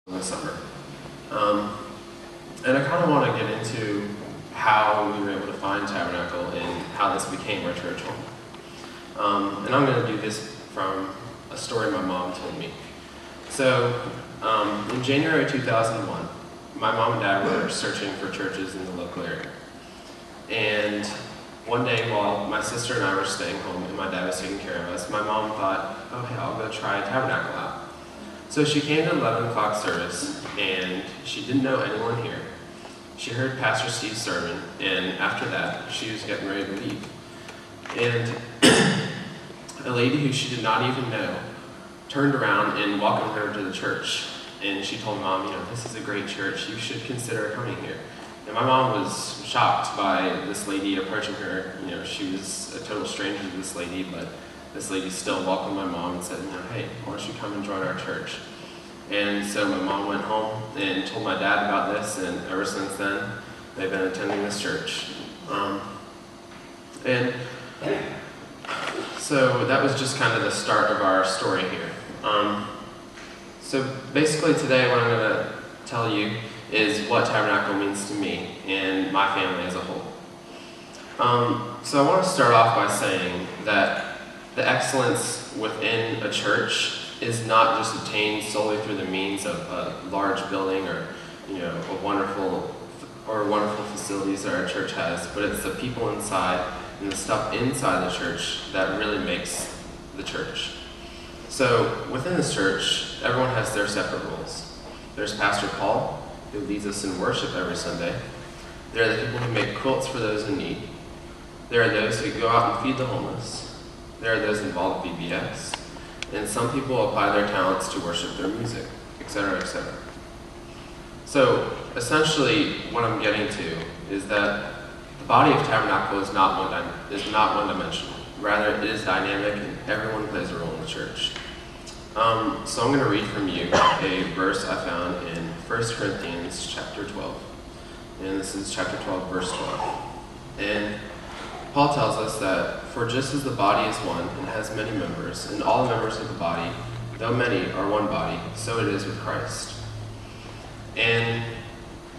in the summer. And I kind of want to get into how we were able to find Tabernacle and how this became our church home. And I'm going to do this from a story my mom told me. So, in January 2001, my mom and dad were searching for churches in the local area. And one day while my sister and I were staying home and my dad was taking care of us, my mom thought, oh hey, I'll go try Tabernacle out. So she came to 11 o'clock service and she didn't know anyone here. She heard Pastor Steve's sermon, and after that, she was getting ready to leave. And a lady who she did not even know turned around and welcomed her to the church. And she told Mom, this is a great church. You should consider coming here. And my mom was shocked by this lady approaching her. She was a total stranger to this lady, but this lady still welcomed my mom and said, hey, why don't you come and join our church? And so my mom went home and told my dad about this, and ever since then, they've been attending this church. And so that was just kind of the start of our story here. So basically today what I'm going to tell you is what Tabernacle means to me and my family as a whole. So I want to start off by saying that the excellence within a church is not just obtained solely through the means of a large building or wonderful facilities that our church has, but it's the people inside and the stuff inside the church that really makes the church. So within this church, everyone has their separate roles. There's Pastor Paul, who leads us in worship every Sunday. There are the people who make quilts for those in need. There are those who go out and feed the homeless. There are those involved with VBS. And some people apply their talents to worship their music, etc., etc. So essentially what I'm getting to is that the body of Tabernacle is not one-dimensional. Rather, it is dynamic and everyone plays a role in the church. So I'm going to read from you a verse I found in 1 Corinthians chapter 12. And this is chapter 12, verse 12. And Paul tells us that, for just as the body is one and has many members, and all the members of the body, though many, are one body, so it is with Christ. And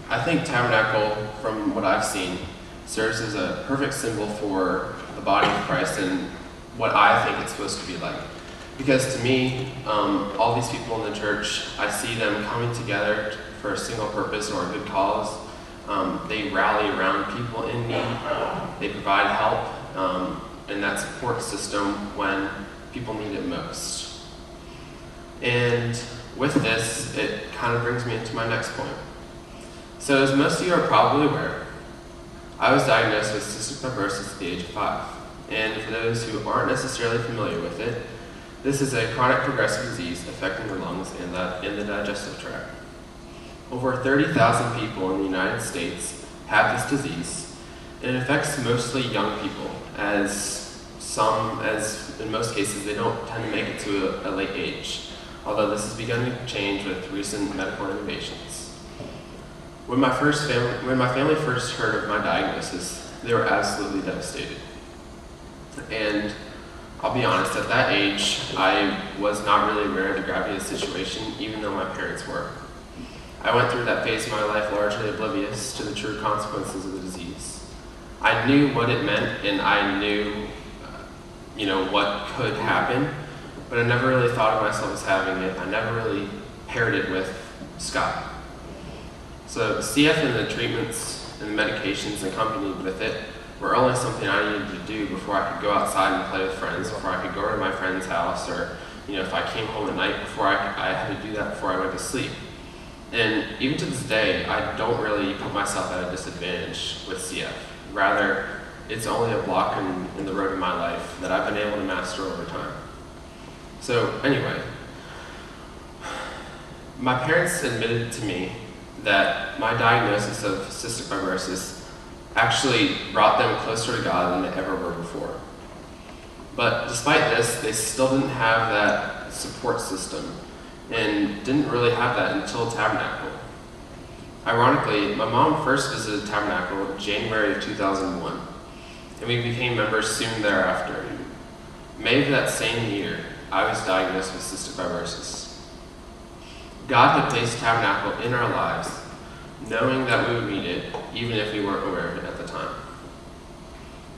I think Tabernacle, from what I've seen, serves as a perfect symbol for the body of Christ and what I think it's supposed to be like. Because to me, all these people in the church, I see them coming together for a single purpose or a good cause. They rally around people in need. They provide help in that support system when people need it most. And with this, it kind of brings me into my next point. So as most of you are probably aware, I was diagnosed with cystic fibrosis at the age of 5. And for those who aren't necessarily familiar with it, this is a chronic progressive disease affecting the lungs and the digestive tract. Over 30,000 people in the United States have this disease, and it affects mostly young people, as in most cases, they don't tend to make it to a late age, although this has begun to change with recent medical innovations. When my family first heard of my diagnosis, they were absolutely devastated. And I'll be honest, at that age, I was not really aware of the gravity of the situation, even though my parents were. I went through that phase of my life largely oblivious to the true consequences of the disease. I knew what it meant, and I knew, what could happen, but I never really thought of myself as having it. I never really paired it with Scott. So CF and the treatments and the medications accompanied with it were only something I needed to do before I could go outside and play with friends, before I could go to my friend's house, or if I came home at night, before I had to do that before I went to sleep. And even to this day, I don't really put myself at a disadvantage with CF. Rather, it's only a block in the road of my life that I've been able to master over time. So anyway, my parents admitted to me that my diagnosis of cystic fibrosis actually brought them closer to God than they ever were before. But despite this, they still didn't have that support system and didn't really have that until Tabernacle. Ironically, my mom first visited Tabernacle in January of 2001, and we became members soon thereafter. May of that same year, I was diagnosed with cystic fibrosis. God had placed tabernacle in our lives, knowing that we would need it, even if we weren't aware of it at the time.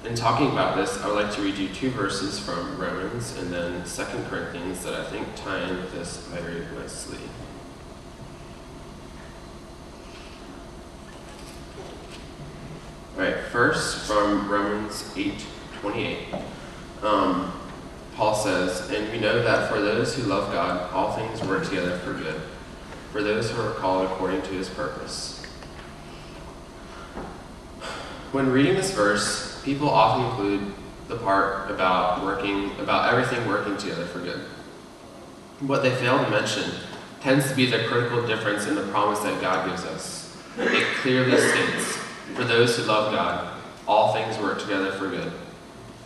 In talking about this, I would like to read you 2 verses from Romans and then 2 Corinthians that I think tie in with this very nicely. All right, first from Romans 8:28. Paul says, "And we know that for those who love God, all things work together for good, for those who are called according to his purpose." When reading this verse, people often include the part about everything working together for good. What they fail to mention tends to be the critical difference in the promise that God gives us. It clearly states, "For those who love God, all things work together for good,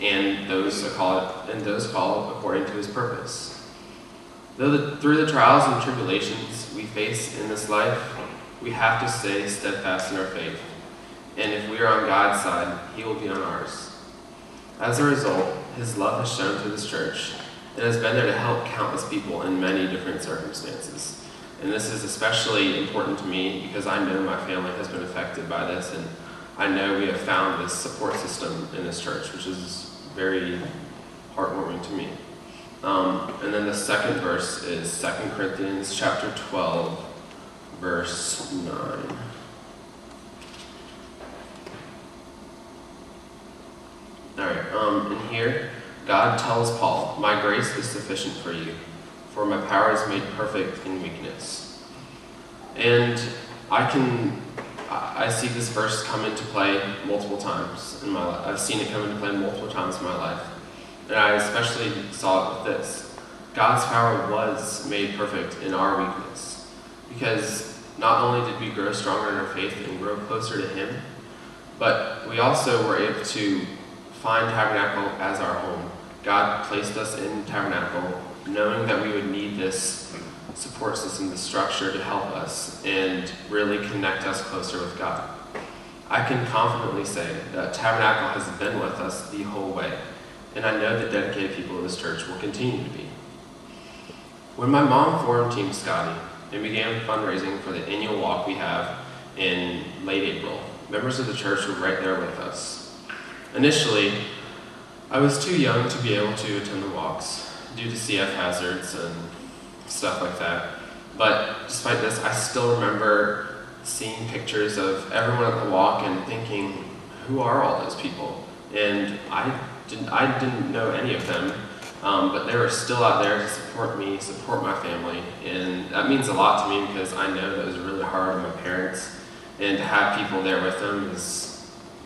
and those called according to his purpose." Through the trials and tribulations we face in this life, we have to stay steadfast in our faith. And if we are on God's side, he will be on ours. As a result, his love has shown to this church and has been there to help countless people in many different circumstances. And this is especially important to me because I know my family has been affected by this, and I know we have found this support system in this church, which is very heartwarming to me. And then the second verse is 2 Corinthians chapter 12, verse 9. Alright, in here, God tells Paul, "My grace is sufficient for you, for my power is made perfect in weakness." And I see this verse come into play multiple times in my life. I've seen it come into play multiple times in my life. And I especially saw it with this. God's power was made perfect in our weakness, because not only did we grow stronger in our faith and grow closer to him, but we also were able to find tabernacle as our home. God placed us in tabernacle knowing that we would need this support system, this structure to help us and really connect us closer with God. I can confidently say that tabernacle has been with us the whole way, and I know the dedicated people of this church will continue to be. When my mom formed Team Scotty and began fundraising for the annual walk we have in late April, members of the church were right there with us. Initially, I was too young to be able to attend the walks due to CF hazards and stuff like that. But despite this, I still remember seeing pictures of everyone at the walk and thinking, who are all those people? And I didn't know any of them, but they were still out there to support me, support my family. And that means a lot to me because I know that it was really hard on my parents, and to have people there with them is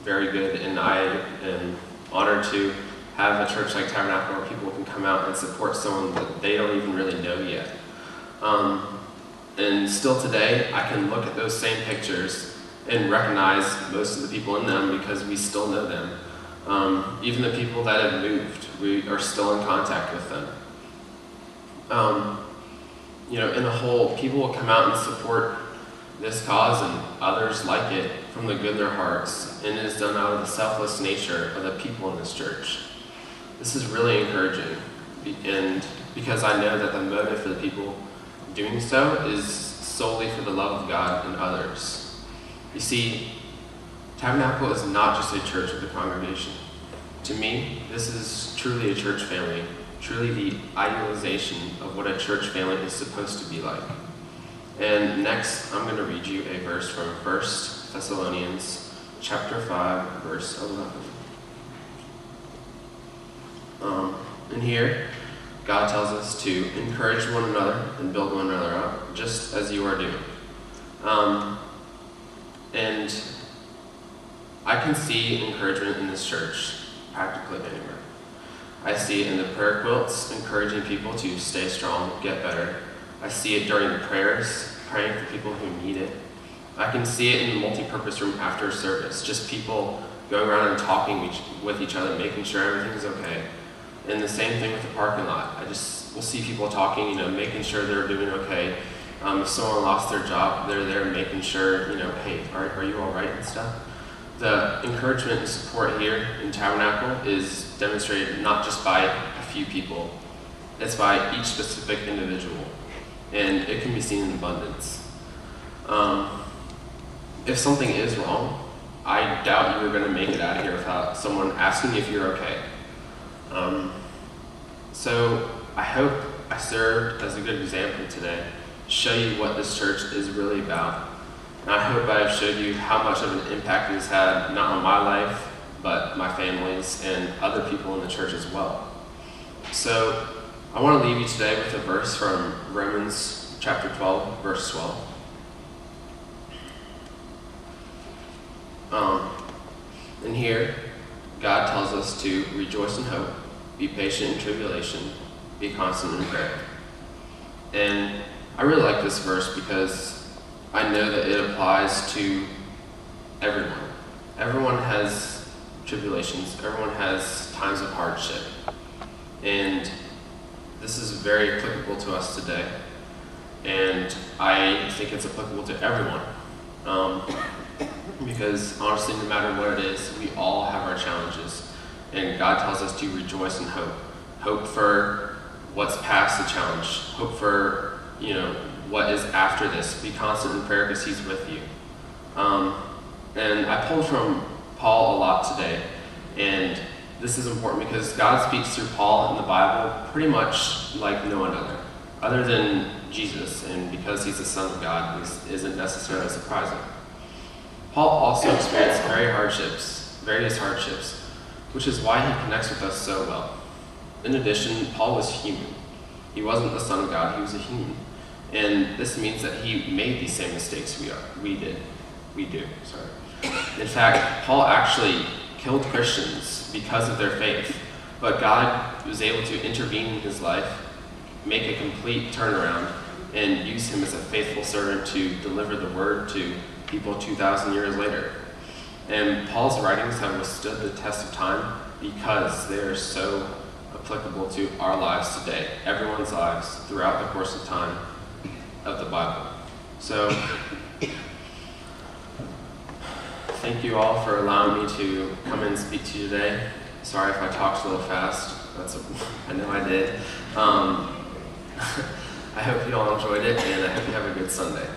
very good, and I am honored to have a church like Tabernacle where people can come out and support someone that they don't even really know yet. And still today, I can look at those same pictures and recognize most of the people in them because we still know them. Even the people that have moved, we are still in contact with them. In the whole, people will come out and support this cause and others like it from the good in their hearts, and it is done out of the selfless nature of the people in this church. This is really encouraging, and because I know that the motive for the people doing so is solely for the love of God and others. You see, Tabernacle is not just a church with a congregation. To me, this is truly a church family, truly the idealization of what a church family is supposed to be like. And next, I'm going to read you a verse from 1 Thessalonians chapter 5, verse 11. In here, God tells us to encourage one another and build one another up, just as you are doing. And I can see encouragement in this church practically anywhere. I see it in the prayer quilts, encouraging people to stay strong, get better. I see it during the prayers, praying for people who need it. I can see it in the multi-purpose room after service, just people going around and talking with each other, making sure everything's okay. And the same thing with the parking lot. We'll see people talking, making sure they're doing okay. If someone lost their job, they're there making sure, hey, are you all right and stuff. The encouragement and support here in Tabernacle is demonstrated not just by a few people, it's by each specific individual. and it can be seen in abundance. If something is wrong, I doubt you are going to make it out of here without someone asking if you're okay. So I hope I served as a good example today to show you what this church is really about. And I hope I have showed you how much of an impact it has had, not on my life, but my family's and other people in the church as well. So I want to leave you today with a verse from Romans chapter 12, verse 12. And here, God tells us to rejoice in hope, be patient in tribulation, be constant in prayer. And I really like this verse because I know that it applies to everyone. Everyone has tribulations. Everyone has times of hardship. And this is very applicable to us today. And I think it's applicable to everyone. Because honestly, no matter what it is, we all have our challenges. And God tells us to rejoice in hope. Hope for what's past the challenge. Hope for, what is after this. Be constant in prayer because He's with you. And I pulled from Paul a lot today. And this is important because God speaks through Paul in the Bible pretty much like no one other than Jesus. And because He's the Son of God, this isn't necessarily surprising. Paul also experienced various hardships, which is why he connects with us so well. In addition, Paul was human. He wasn't the Son of God, he was a human. And this means that he made these same mistakes we do. In fact, Paul actually killed Christians because of their faith, but God was able to intervene in his life, make a complete turnaround, and use him as a faithful servant to deliver the word to people 2,000 years later. And Paul's writings have withstood the test of time because they are so applicable to our lives today, everyone's lives throughout the course of time of the Bible. So, thank you all for allowing me to come and speak to you today. Sorry if I talked a little fast. I know I did. I hope you all enjoyed it, and I hope you have a good Sunday.